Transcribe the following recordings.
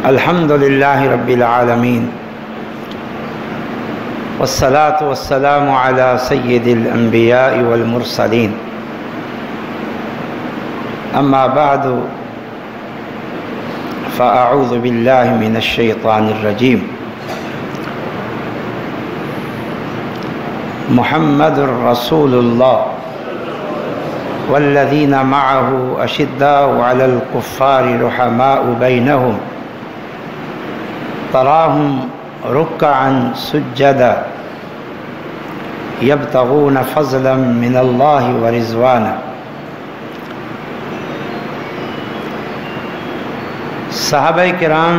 الحمد للہ رب العالمین والصلاة والسلام علی سید الانبیاء والمرسلین اما بعد فاعوذ باللہ من الشیطان الرجیم محمد رسول اللہ والذین معه اشداء علی الکفار رحماء بینہم تراهم ركعا سجدا يبتغون فضلا من الله ورضوانا۔ صحابہ کرام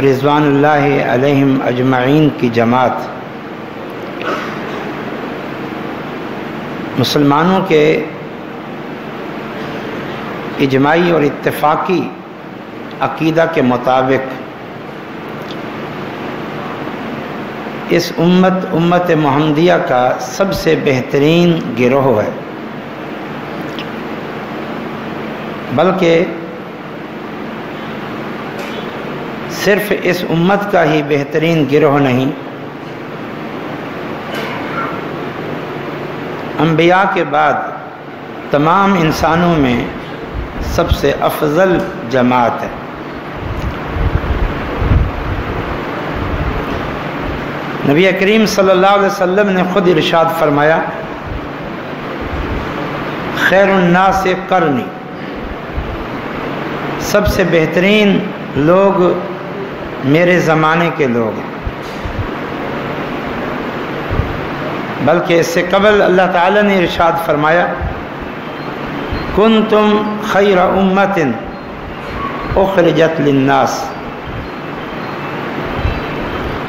رضوان اللہ علیہم اجمعین کی جماعت مسلمانوں کے اجماعی اور اتفاقی عقیدہ کے مطابق اس امت محمدیہ کا سب سے بہترین گروہ ہے، بلکہ صرف اس امت کا ہی بہترین گروہ نہیں، انبیاء کے بعد تمام انسانوں میں سب سے افضل جماعت ہے۔ نبی کریم صلی اللہ علیہ وسلم نے خود ارشاد فرمایا، خیر الناس قرنی، سب سے بہترین لوگ میرے زمانے کے لوگ ہیں۔ بلکہ اس سے قبل اللہ تعالیٰ نے ارشاد فرمایا، کنتم خیر امت اخرجت للناس،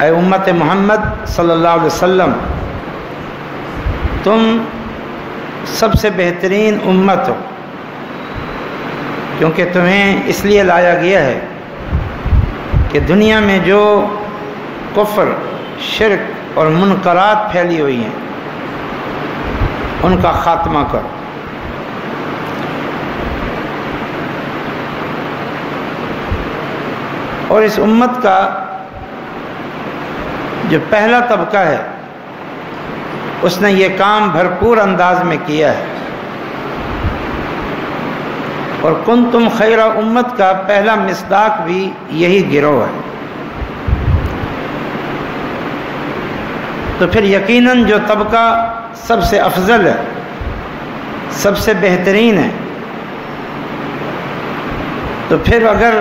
اے امت محمد صلی اللہ علیہ وسلم تم سب سے بہترین امت ہو، کیونکہ تمہیں اس لیے لایا گیا ہے کہ دنیا میں جو کفر، شرک اور منکرات پھیلی ہوئی ہیں ان کا خاتمہ کرو۔ اور اس امت کا جو پہلا طبقہ ہے اس نے یہ کام بھرپور انداز میں کیا ہے، اور کنتم خیر امت کا پہلا مصداق بھی یہی گروہ ہے۔ تو پھر یقیناً جو طبقہ سب سے افضل ہے، سب سے بہترین ہے، تو پھر اگر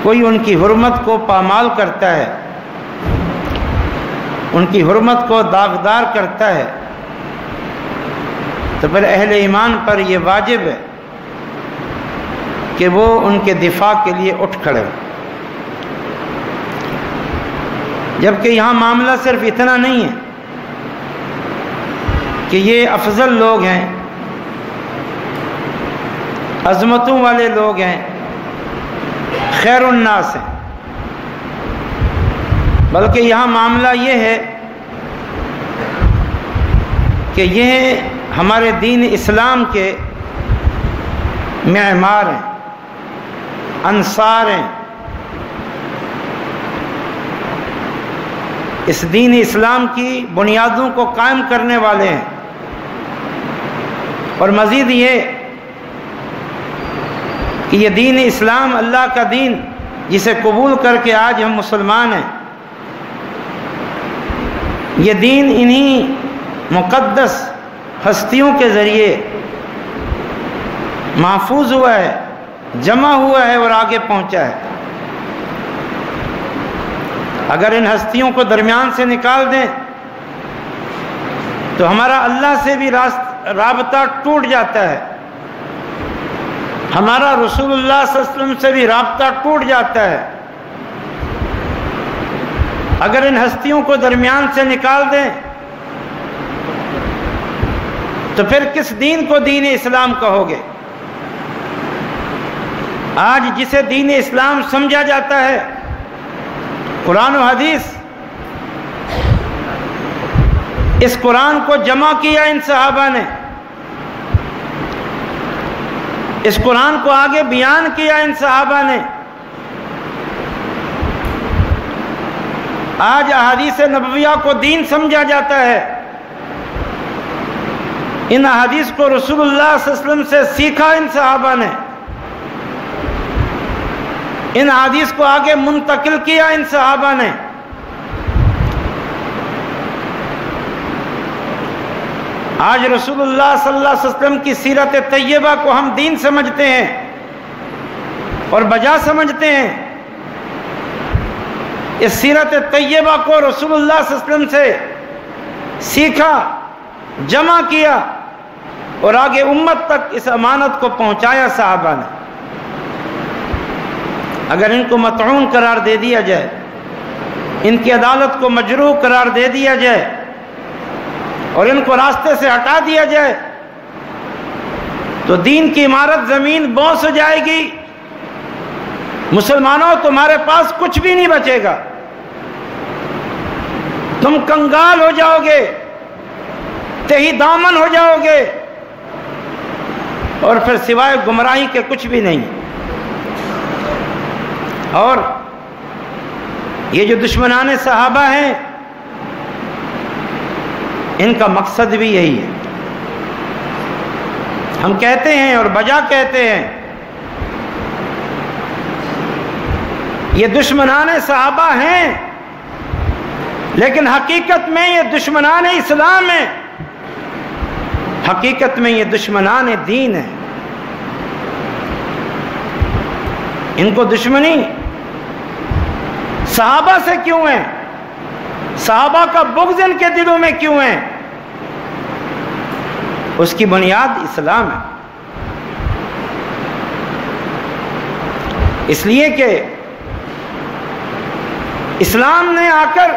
کوئی ان کی حرمت کو پامال کرتا ہے، ان کی حرمت کو داغدار کرتا ہے، تو پھر اہل ایمان پر یہ واجب ہے کہ وہ ان کے دفاع کے لیے اٹھ کھڑے ہوں۔ جبکہ یہاں معاملہ صرف اتنا نہیں ہے کہ یہ افضل لوگ ہیں، عظمتوں والے لوگ ہیں، خیر الناس ہیں، بلکہ یہاں معاملہ یہ ہے کہ یہ ہمارے دین اسلام کے معمار ہیں، انصار ہیں، اس دین اسلام کی بنیادوں کو قائم کرنے والے ہیں۔ اور مزید یہ کہ یہ دین اسلام اللہ کا دین جسے قبول کر کے آج ہم مسلمان ہیں، یہ دین انہی مقدس ہستیوں کے ذریعے محفوظ ہوا ہے، جمع ہوا ہے اور آگے پہنچا ہے۔ اگر ان ہستیوں کو درمیان سے نکال دیں تو ہمارا اللہ سے بھی رابطہ ٹوٹ جاتا ہے، ہمارا رسول اللہ صلی اللہ علیہ وسلم سے بھی رابطہ ٹوٹ جاتا ہے۔ اگر ان ہستیوں کو درمیان سے نکال دیں تو پھر کس دین کو دین اسلام کہو گے؟ آج جسے دین اسلام سمجھا جاتا ہے، قرآن و حدیث، اس قرآن کو جمع کیا ان صحابہ نے، اس قرآن کو آگے بیان کیا ان صحابہ نے. آج احادیث نبویہ کو دین سمجھا جاتا ہے. ان احادیث کو رسول اللہ صلی اللہ علیہ وسلم سے سیکھا ان صحابہ نے. ان احادیث کو آگے منتقل کیا ان صحابہ نے. آج رسول اللہ صلی اللہ علیہ وسلم کی سیرت طیبہ کو ہم دین سمجھتے ہیں اور بجا سمجھتے ہیں. اس سیرت طیبہ کو رسول اللہ صلی اللہ علیہ وسلم سے سیکھا، جمع کیا اور آگے امت تک اس امانت کو پہنچایا صحابہ نے. اگر ان کو مطعون قرار دے دیا جائے، ان کی عدالت کو مجروح قرار دے دیا جائے اور ان کو راستے سے ہٹا دیا جائے تو دین کی عمارت زمین بوس ہو جائے گی. مسلمانوں تمہارے پاس کچھ بھی نہیں بچے گا، تم کنگال ہو جاؤ گے، تہی دامن ہو جاؤ گے اور پھر سوائے گمراہی کے کچھ بھی نہیں. اور یہ جو دشمنان صحابہ ہیں ان کا مقصد بھی یہی ہے. ہم کہتے ہیں اور بجا کہتے ہیں یہ دشمنان صحابہ ہیں، لیکن حقیقت میں یہ دشمنان اسلام ہیں، حقیقت میں یہ دشمنان دین ہیں. ان کو دشمنی صحابہ سے کیوں ہے؟ صحابہ کا بغض ان کے دلوں میں کیوں ہے؟ اس کی بنیاد اسلام ہے. اس لیے کہ اسلام نے آ کر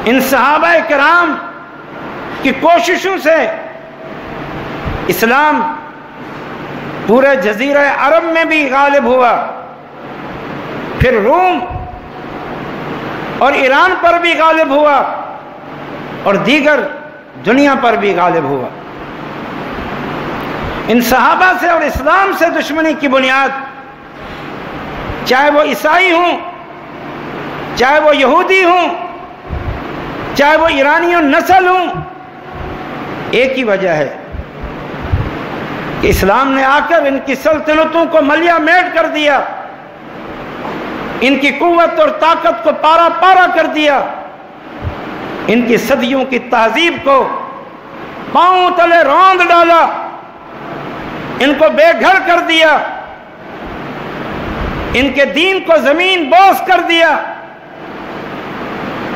ان صحابہ کرام کی کوششوں سے اسلام پورے جزیرہ عرب میں بھی غالب ہوا، پھر روم اور ایران پر بھی غالب ہوا اور دیگر دنیا پر بھی غالب ہوا. ان صحابہ سے اور اسلام سے دشمنی کی بنیاد، چاہے وہ عیسائی ہوں، چاہے وہ یہودی ہوں، چاہے وہ ایرانی نسل ہوں، ایک ہی وجہ ہے کہ اسلام نے آ کر ان کی سلطنتوں کو ملیا میٹ کر دیا، ان کی قوت اور طاقت کو پارا پارا کر دیا، ان کی صدیوں کی تہذیب کو پاؤں تلے روند ڈالا، ان کو بے گھر کر دیا، ان کے دین کو زمین بوس کر دیا.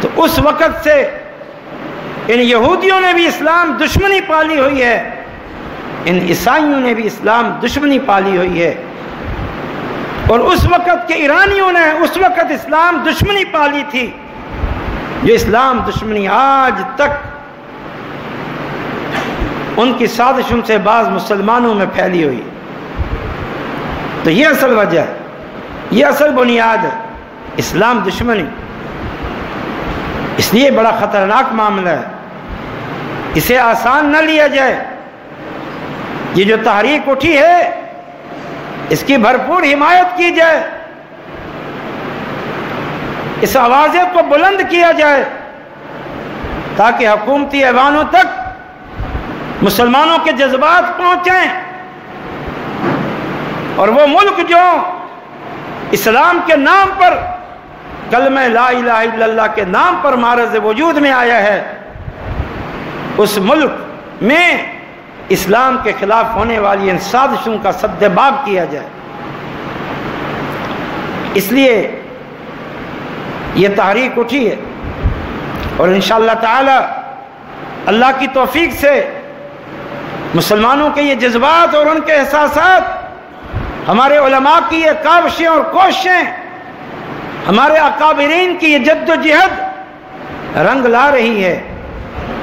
تو اس وقت سے ان یہودیوں نے بھی اسلام دشمنی پالی ہوئی ہے، ان عیسائیوں نے بھی اسلام دشمنی پالی ہوئی ہے، اور اس وقت کے ایرانیوں نے اس وقت اسلام دشمنی پالی تھی، جو اسلام دشمنی آج تک ان کی سازشوں سے بعض مسلمانوں میں پھیلی ہوئی. تو یہ اصل وجہ ہے، یہ اصل بنیاد ہے، اسلام دشمنی. اس لیے بڑا خطرناک معاملہ ہے، اسے آسان نہ لیا جائے. یہ جو تحریک اٹھی ہے اس کی بھرپور حمایت کی جائے، اس آوازے کو بلند کیا جائے تاکہ حکومتی ایوانوں تک مسلمانوں کے جذبات پہنچیں اور وہ ملک جو اسلام کے نام پر، کلمہ لا الہ الا اللہ کے نام پر معرض وجود میں آیا ہے، اس ملک میں اسلام کے خلاف ہونے والی ان سازشوں کا سد باب کیا جائے. اس لیے یہ تحریک اٹھی ہے اور انشاءاللہ تعالی اللہ کی توفیق سے مسلمانوں کے یہ جذبات اور ان کے احساسات، ہمارے علماء کی یہ کاوشیں اور کوششیں، ہمارے اکابرین کی یہ جد و جہد رنگ لا رہی ہے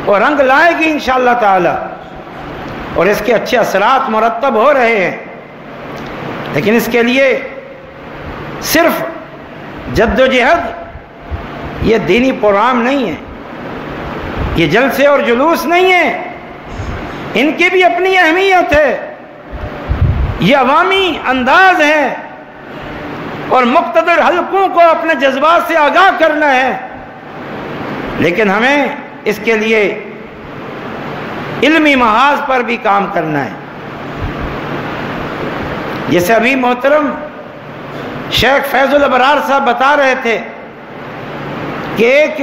اور رنگ لائے گی انشاءاللہ تعالی، اور اس کے اچھے اثرات مرتب ہو رہے ہیں. لیکن اس کے لیے صرف جد و جہد یہ دینی پروگرام نہیں ہے، یہ جلسے اور جلوس نہیں ہے، ان کی بھی اپنی اہمیت ہے. یہ عوامی انداز ہے اور مقتدر حلقوں کو اپنے جذبات سے آگاہ کرنا ہے، لیکن ہمیں اس کے لیے علمی محاذ پر بھی کام کرنا ہے۔ جیسے ابھی محترم شیخ فیض الابرار صاحب بتا رہے تھے کہ ایک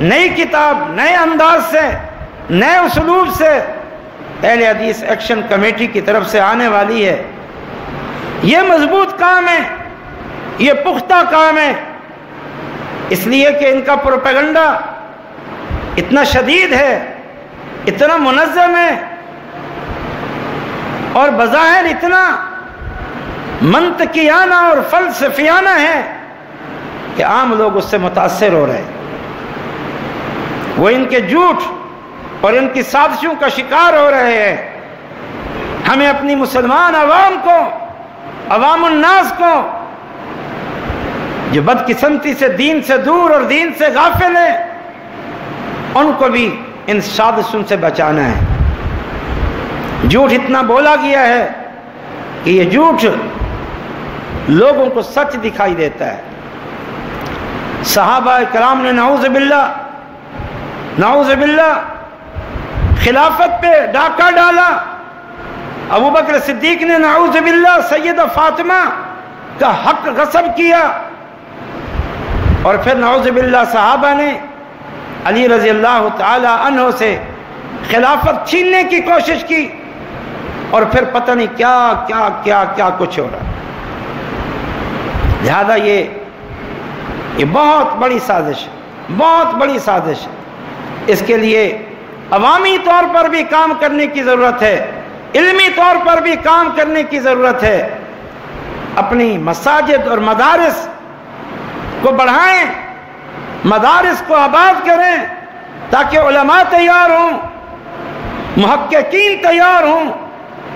نئی کتاب نئے انداز سے، نئے اسلوب سے اہل حدیث ایکشن کمیٹی کی طرف سے آنے والی ہے۔ یہ مضبوط کام ہے، یہ پختہ کام ہے، اس لیے کہ ان کا پروپیگنڈا اتنا شدید ہے، اتنا منظم ہے اور بظاہر اتنا منطقیانہ اور فلسفیانہ ہے کہ عام لوگ اس سے متاثر ہو رہے ہیں۔ وہ ان کے جھوٹ اور ان کی سازشوں کا شکار ہو رہے ہیں۔ ہمیں اپنی مسلمان عوام کو، عوام الناس کو جو بدقسمتی سے دین سے دور اور دین سے غافل ہیں، ان کو بھی ان سازشوں سے بچانا ہے۔ جھوٹ اتنا بولا گیا ہے کہ یہ جھوٹ لوگوں کو سچ دکھائی دیتا ہے۔ صحابہ کرام نے نعوذ باللہ خلافت پہ ڈاکہ ڈالا، ابو بکر صدیق نے نعوذ باللہ سیدہ فاطمہ کا حق غصب کیا، اور پھر نعوذ باللہ صحابہ نے علی رضی اللہ تعالی عنہ سے خلافت چھیننے کی کوشش کی، اور پھر پتہ نہیں کیا کیا کیا کیا کچھ ہو رہا۔ لہذا یہ بہت بڑی سازش ہے، بہت بڑی سازش ہے۔ اس کے لیے عوامی طور پر بھی کام کرنے کی ضرورت ہے، علمی طور پر بھی کام کرنے کی ضرورت ہے۔ اپنی مساجد اور مدارس کو بڑھائیں، مدارس کو آباد کریں، تاکہ علماء تیار ہوں، محققین تیار ہوں،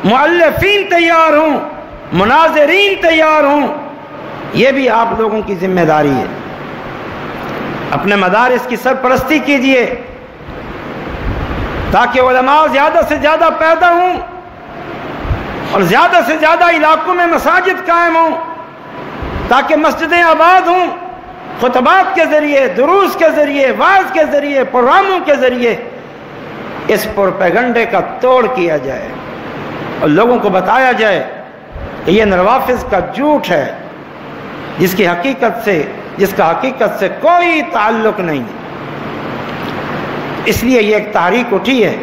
مؤلفین تیار ہوں، مناظرین تیار ہوں۔ یہ بھی آپ لوگوں کی ذمہ داری ہے۔ اپنے مدارس کی سرپرستی کیجئے تاکہ علماء زیادہ سے زیادہ پیدا ہوں اور زیادہ سے زیادہ علاقوں میں مساجد قائم ہوں، تاکہ مسجدیں آباد ہوں، خطبات کے ذریعے، دروس کے ذریعے، واعظ کے ذریعے، پروگراموں کے ذریعے اس پروپیگنڈے کا توڑ کیا جائے اور لوگوں کو بتایا جائے کہ یہ روافض کا جھوٹ ہے، جس کا حقیقت سے کوئی تعلق نہیں ہے۔ اس لیے یہ ایک تحریک اٹھی ہے،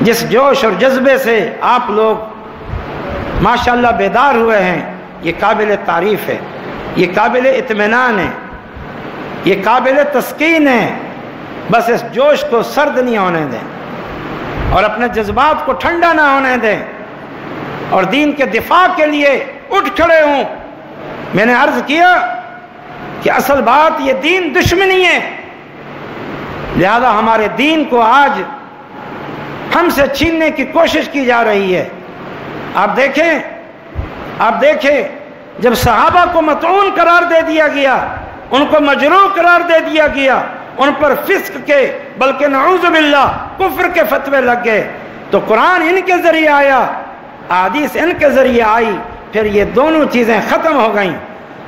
جس جوش اور جذبے سے آپ لوگ ماشاءاللہ بیدار ہوئے ہیں، یہ قابل تعریف ہے، یہ قابل اطمینان ہے، یہ قابل تسکین ہے۔ بس اس جوش کو سرد نہیں ہونے دیں اور اپنے جذبات کو ٹھنڈا نہ ہونے دیں، اور دین کے دفاع کے لیے اٹھ کھڑے ہوں۔ میں نے عرض کیا کہ اصل بات یہ دین دشمنی ہے، لہذا ہمارے دین کو آج ہم سے چھیننے کی کوشش کی جا رہی ہے۔ آپ دیکھیں جب صحابہ کو مطعون قرار دے دیا گیا، ان کو مجروح قرار دے دیا گیا، ان پر فسق کے بلکہ نعوذ باللہ کفر کے فتوے لگ گئے، تو قرآن ان کے ذریعے آیا، احادیث ان کے ذریعے آئی، پھر یہ دونوں چیزیں ختم ہو گئیں،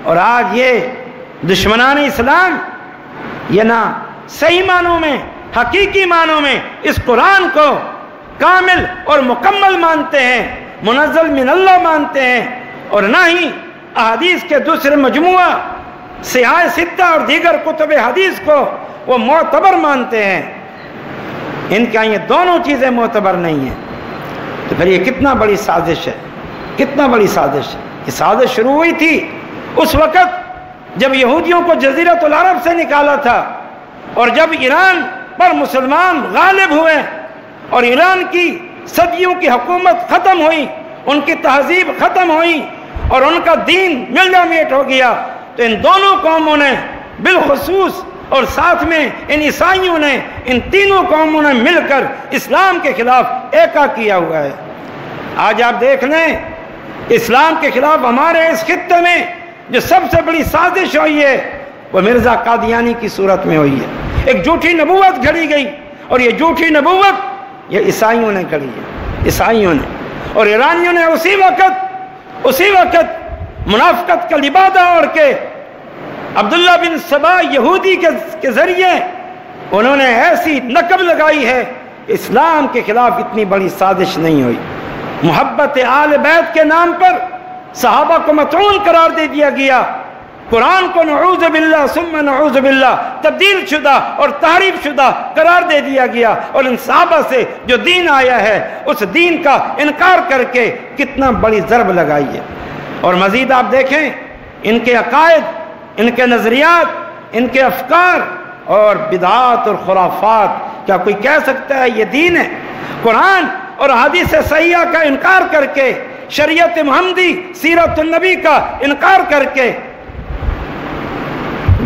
اور آج یہ دشمنان اسلام یہ نہ صحیح معنوں میں، حقیقی معنوں میں اس قرآن کو کامل اور مکمل مانتے ہیں، منزل من اللہ مانتے ہیں، اور نہ ہی احادیث کے دوسرے مجموعہ صحاح ستہ اور دیگر کتب حدیث کو وہ معتبر مانتے ہیں۔ ان کا یہ دونوں چیزیں معتبر نہیں ہیں، تو پھر یہ کتنا بڑی سازش ہے، کتنا بڑی سازش ہے۔ یہ سازش شروع ہوئی تھی اس وقت جب یہودیوں کو جزیرۃ العرب سے نکالا تھا، اور جب ایران پر مسلمان غالب ہوئے اور ایران کی صدیوں کی حکومت ختم ہوئی، ان کی تہذیب ختم ہوئی اور ان کا دین ملنا میٹ ہو گیا، تو ان دونوں قوموں نے بالخصوص اور ساتھ میں ان عیسائیوں نے، ان تینوں قوموں نے مل کر اسلام کے خلاف ایکا کیا ہوا ہے۔ آج آپ دیکھ لیں اسلام کے خلاف ہمارے اس خطے میں جو سب سے بڑی سازش ہوئی ہے وہ مرزا قادیانی کی صورت میں ہوئی ہے۔ ایک جھوٹی نبوت گھڑی گئی، اور یہ جھوٹی نبوت یہ عیسائیوں نے گھڑی ہے، عیسائیوں نے۔ اور ایرانیوں نے اسی وقت منافقت کا لبادہ اوڑھ کے عبداللہ بن سبا یہودی کے ذریعے انہوں نے ایسی نقب لگائی ہے، اسلام کے خلاف اتنی بڑی سازش نہیں ہوئی۔ محبت آل بیت کے نام پر صحابہ کو مطعون قرار دے دیا گیا، قرآن کو نعوذ باللہ ثم نعوذ باللہ تبدیل شدہ اور تحریف شدہ قرار دے دیا گیا، اور ان صحابہ سے جو دین آیا ہے اس دین کا انکار کر کے کتنا بڑی ضرب لگائی ہے۔ اور مزید آپ دیکھیں ان کے عقائد، ان کے نظریات، ان کے افکار اور بدعات اور خرافات، کیا کوئی کہہ سکتا ہے یہ دین ہے؟ قرآن اور حدیث صحیحہ کا انکار کر کے، شریعت محمدی سیرت النبی کا انکار کر کے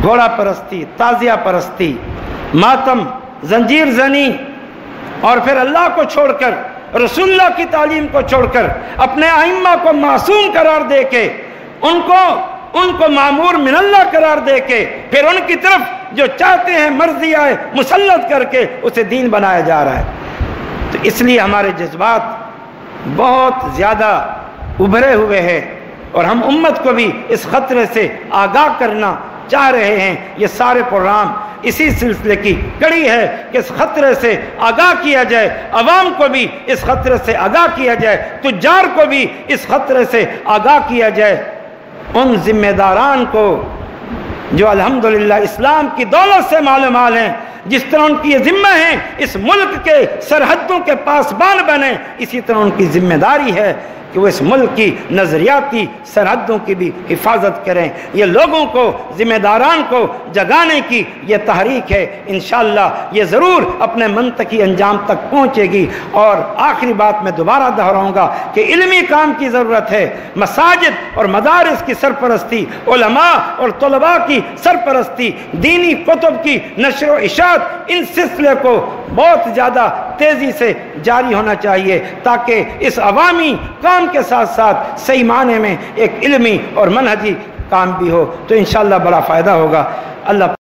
گھوڑا پرستی، تازیہ پرستی، ماتم، زنجیر زنی، اور پھر اللہ کو چھوڑ کر، رسول اللہ کی تعلیم کو چھوڑ کر، اپنے ائمہ کو معصوم قرار دے کے، ان کو معمور من اللہ قرار دے کے، پھر ان کی طرف جو چاہتے ہیں مرضی آئے مسلط کر کے اسے دین بنایا جا رہا ہے۔ تو اس لیے ہمارے جذبات بہت زیادہ ابھرے ہوئے ہیں، اور ہم امت کو بھی اس خطرے سے آگاہ کرنا چاہ رہے ہیں۔ یہ سارے پروگرام اسی سلسلے کی کڑی ہے کہ اس خطرے سے آگاہ کیا جائے، عوام کو بھی اس خطرے سے آگاہ کیا جائے، تجار کو بھی اس خطرے سے آگاہ کیا جائے، ان ذمہ داران کو جو الحمدللہ اسلام کی دولت سے مالامال ہیں، جس طرح ان کی یہ ذمہ ہے اس ملک کے سرحدوں کے پاسبان بنے، اسی طرح ان کی ذمہ داری ہے کہ وہ اس ملک کی نظریاتی سرحدوں کی بھی حفاظت کریں۔ یہ لوگوں کو، ذمہ داران کو جگانے کی یہ تحریک ہے، انشاءاللہ یہ ضرور اپنے منطقی انجام تک پہنچے گی۔ اور آخری بات میں دوبارہ دہراؤں گا کہ علمی کام کی ضرورت ہے، مساجد اور مدارس کی سرپرستی، علماء اور طلباء کی سرپرستی، دینی کتب کی نشر و اشاعت، ان سلسلے کو بہت زیادہ تیزی سے جاری ہونا چاہیے، تاکہ اس عوامی کام کے ساتھ ساتھ صحیح معنی میں ایک علمی اور منہجی کام بھی ہو، تو انشاءاللہ بڑا فائدہ ہوگا۔ اللہ